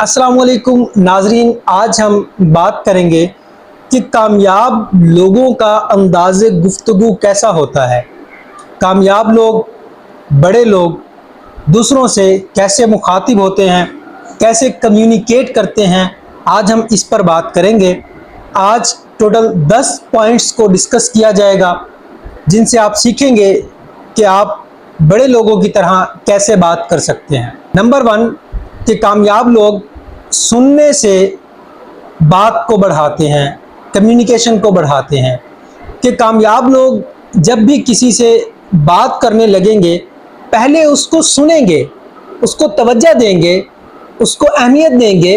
अस्सलाम वालेकुम नाजरीन, आज हम बात करेंगे कि कामयाब लोगों का अंदाज़े गुफ्तगू कैसा होता है। कामयाब लोग, बड़े लोग दूसरों से कैसे मुखातिब होते हैं, कैसे कम्युनिकेट करते हैं, आज हम इस पर बात करेंगे। आज टोटल 10 पॉइंट्स को डिस्कस किया जाएगा जिनसे आप सीखेंगे कि आप बड़े लोगों की तरह कैसे बात कर सकते हैं। नंबर 1 कि कामयाब लोग सुनने से बात को बढ़ाते हैं, कम्युनिकेशन को बढ़ाते हैं। कि कामयाब लोग जब भी किसी से बात करने लगेंगे पहले उसको सुनेंगे, उसको तवज्जो देंगे, उसको अहमियत देंगे।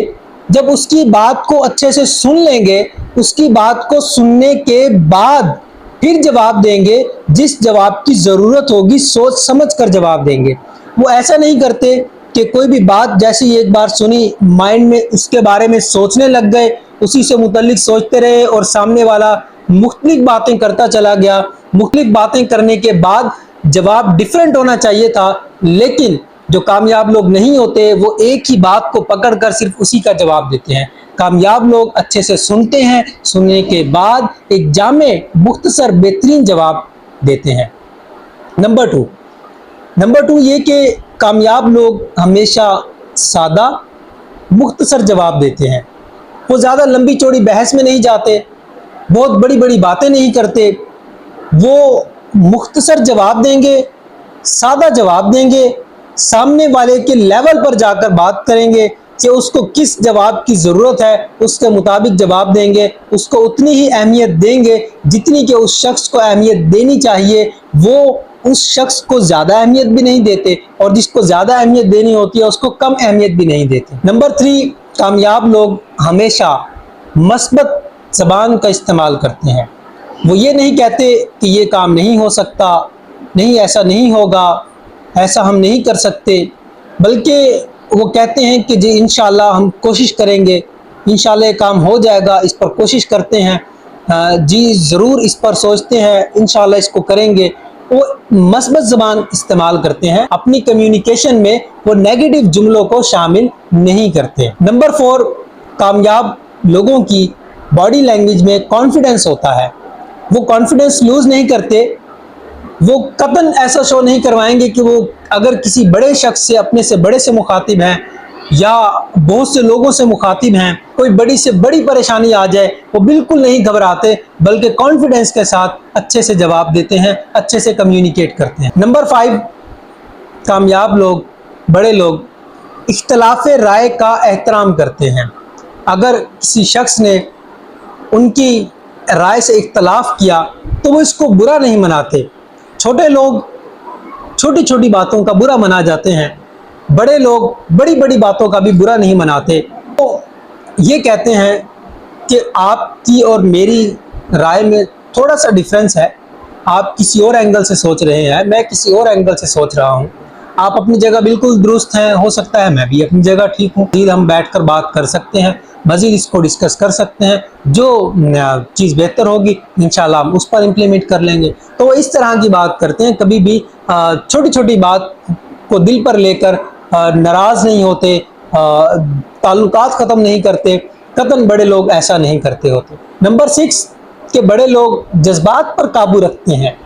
जब उसकी बात को अच्छे से सुन लेंगे, उसकी बात को सुनने के बाद फिर जवाब देंगे। जिस जवाब की ज़रूरत होगी सोच समझ कर जवाब देंगे। वो ऐसा नहीं करते कि कोई भी बात जैसे ही एक बार सुनी माइंड में उसके बारे में सोचने लग गए, उसी से मुतल्लिक सोचते रहे और सामने वाला मुख्तलिफ बातें करता चला गया। मुख्तलिफ बातें करने के बाद जवाब डिफरेंट होना चाहिए था, लेकिन जो कामयाब लोग नहीं होते वो एक ही बात को पकड़ कर सिर्फ उसी का जवाब देते हैं। कामयाब लोग अच्छे से सुनते हैं, सुनने के बाद एक जामे मुख्तसर बेहतरीन जवाब देते हैं। नंबर टू ये कि कामयाब लोग हमेशा सादा मुख्तसर जवाब देते हैं। वो ज़्यादा लंबी चौड़ी बहस में नहीं जाते, बहुत बड़ी बड़ी बातें नहीं करते। वो मुख्तसर जवाब देंगे, सादा जवाब देंगे, सामने वाले के लेवल पर जाकर बात करेंगे कि उसको किस जवाब की ज़रूरत है, उसके मुताबिक जवाब देंगे। उसको उतनी ही अहमियत देंगे जितनी कि उस शख्स को अहमियत देनी चाहिए। वो उस शख्स को ज़्यादा अहमियत भी नहीं देते और जिसको ज़्यादा अहमियत देनी होती है उसको कम अहमियत भी नहीं देते। नंबर 3 कामयाब लोग हमेशा मस्बत ज़बान का इस्तेमाल करते हैं। वो ये नहीं कहते कि ये काम नहीं हो सकता, नहीं ऐसा नहीं होगा, ऐसा हम नहीं कर सकते, बल्कि वो कहते हैं कि जी इंशाल्लाह हम कोशिश करेंगे, इंशाल्लाह ये काम हो जाएगा, इस पर कोशिश करते हैं, जी ज़रूर इस पर सोचते हैं, इंशाल्लाह इसको करेंगे। वो मस्बत ज़बान इस्तेमाल करते हैं। अपनी कम्युनिकेशन में वो नेगेटिव जुमलों को शामिल नहीं करते। नंबर 4 कामयाब लोगों की बॉडी लैंग्वेज में कॉन्फिडेंस होता है। वो कॉन्फिडेंस लूज़ नहीं करते। वो कतन ऐसा शो नहीं करवाएंगे कि वो अगर किसी बड़े शख्स से, अपने से बड़े से मुखातिब हैं या बहुत से लोगों से मुखातिब हैं, कोई बड़ी से बड़ी परेशानी आ जाए वो बिल्कुल नहीं घबराते, बल्कि कॉन्फिडेंस के साथ अच्छे से जवाब देते हैं, अच्छे से कम्युनिकेट करते हैं। नंबर 5 कामयाब लोग, बड़े लोग इख्तलाफ राय का एहतराम करते हैं। अगर किसी शख्स ने उनकी राय से इख्तलाफ किया तो वो इसको बुरा नहीं मनाते। छोटे लोग छोटी छोटी बातों का बुरा मना जाते हैं, बड़े लोग बड़ी बड़ी बातों का भी बुरा नहीं मनाते। तो ये कहते हैं कि आपकी और मेरी राय में थोड़ा सा डिफरेंस है, आप किसी और एंगल से सोच रहे हैं, मैं किसी और एंगल से सोच रहा हूँ। आप अपनी जगह बिल्कुल दुरुस्त हैं, हो सकता है मैं भी अपनी जगह ठीक हूँ। फिर हम बैठकर बात कर सकते हैं, मज़ीद इसको डिस्कस कर सकते हैं, जो चीज़ बेहतर होगी इंशाल्लाह हम उस पर इम्प्लीमेंट कर लेंगे। तो वो इस तरह की बात करते हैं, कभी भी छोटी छोटी बात को दिल पर लेकर नाराज़ नहीं होते, ताल्लुकात ख़त्म नहीं करते। कतन बड़े लोग ऐसा नहीं करते होते। नंबर 6 के बड़े लोग जज्बात पर काबू रखते हैं।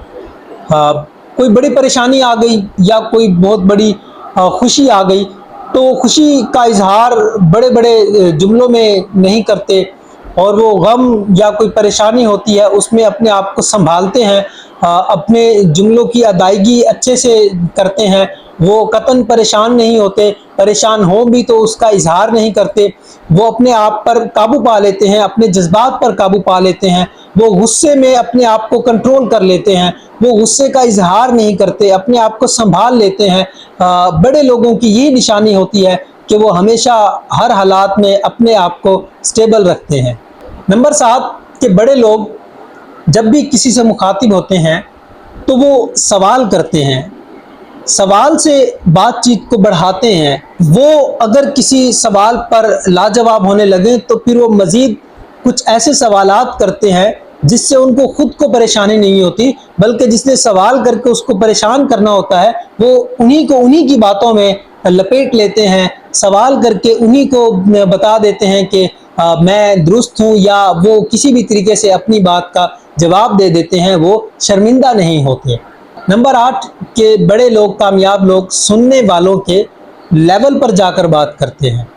कोई बड़ी परेशानी आ गई या कोई बहुत बड़ी खुशी आ गई तो खुशी का इजहार बड़े बड़े जुमलों में नहीं करते, और वो गम या कोई परेशानी होती है उसमें अपने आप को संभालते हैं, अपने जुमलों की अदायगी अच्छे से करते हैं। वो कतन परेशान नहीं होते, परेशान हो भी तो उसका इजहार नहीं करते। वो अपने आप पर काबू पा लेते हैं, अपने जज्बात पर काबू पा लेते हैं। वो गुस्से में अपने आप को कंट्रोल कर लेते हैं, वो गुस्से का इजहार नहीं करते, अपने आप को संभाल लेते हैं। बड़े लोगों की यही निशानी होती है कि वो हमेशा हर हालात में अपने आप को स्टेबल रखते हैं। नंबर 7 कि बड़े लोग जब भी किसी से मुखातिब होते हैं तो वो सवाल करते हैं, सवाल से बातचीत को बढ़ाते हैं। वो अगर किसी सवाल पर लाजवाब होने लगे तो फिर वो मज़ीद कुछ ऐसे सवालात करते हैं जिससे उनको खुद को परेशानी नहीं होती, बल्कि जिसने सवाल करके उसको परेशान करना होता है वो उन्हीं को उन्हीं की बातों में लपेट लेते हैं, सवाल करके उन्हीं को बता देते हैं कि मैं दुरुस्त हूँ, या वो किसी भी तरीके से अपनी बात का जवाब दे देते हैं, वो शर्मिंदा नहीं होते। नंबर 8 के बड़े लोग, कामयाब लोग सुनने वालों के लेवल पर जाकर बात करते हैं।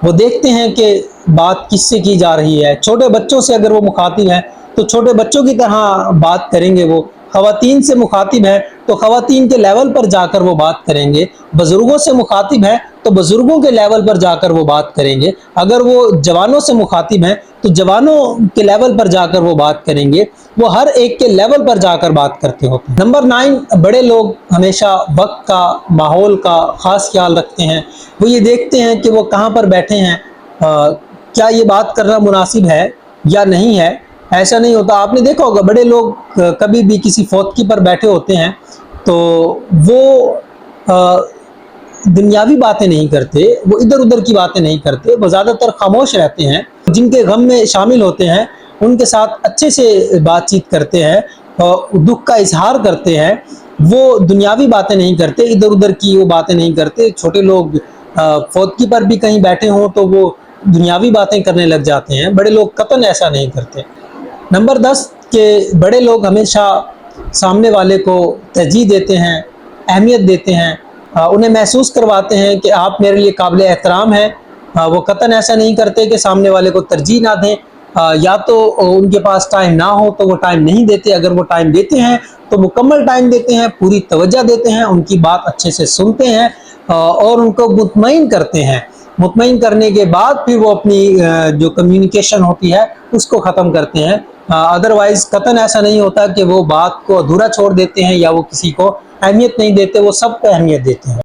वो देखते हैं कि बात किससे की जा रही है। छोटे बच्चों से अगर वो मुखातिब है तो छोटे बच्चों की तरह बात करेंगे। वो ख़वातीन से मुखातिब है तो ख़वातीन के लेवल पर जाकर वो बात करेंगे। बुज़ुर्गों से मुखातिब है तो बुज़ुर्गों के लेवल पर जाकर वो बात करेंगे। अगर वो जवानों से मुखातिब हैं तो जवानों के लेवल पर जाकर वो बात करेंगे। वो हर एक के लेवल पर जाकर बात करते होते हैं। नंबर 9, बड़े लोग हमेशा वक्त का, माहौल का ख़ास ख्याल रखते हैं। वो ये देखते हैं कि वो कहाँ पर बैठे हैं, क्या ये बात करना मुनासिब है या नहीं है। ऐसा नहीं होता, आपने देखा होगा बड़े लोग कभी भी किसी फौतगी पर बैठे होते हैं तो वो दुनियावी बातें नहीं करते, वो इधर उधर की बातें नहीं करते, वो ज़्यादातर खामोश रहते हैं। जिनके गम में शामिल होते हैं उनके साथ अच्छे से बातचीत करते हैं, दुख का इजहार करते हैं। वो दुनियावी बातें नहीं करते, इधर उधर की वो बातें नहीं करते। छोटे लोग फौतगी पर भी कहीं बैठे हों तो वो दुनियावी बातें करने लग जाते हैं। बड़े लोग कतई ऐसा नहीं करते। नंबर 10 के बड़े लोग हमेशा सामने वाले को तरजीह देते हैं, अहमियत देते हैं, उन्हें महसूस करवाते हैं कि आप मेरे लिए काबिल एहतराम हैं। वो कतई ऐसा नहीं करते कि सामने वाले को तरजीह ना दें। या तो उनके पास टाइम ना हो तो वो टाइम नहीं देते, अगर वो टाइम देते हैं तो मुकम्मल टाइम देते हैं, पूरी तवज्जो देते हैं, उनकी बात अच्छे से सुनते हैं और उनको मुतमईन करते हैं। मुतमईन करने के बाद फिर वो अपनी जो कम्युनिकेशन होती है उसको ख़त्म करते हैं। अदरवाइज़ कतई ऐसा नहीं होता कि वो बात को अधूरा छोड़ देते हैं या वो किसी को अहमियत नहीं देते, वो सब को अहमियत देते हैं।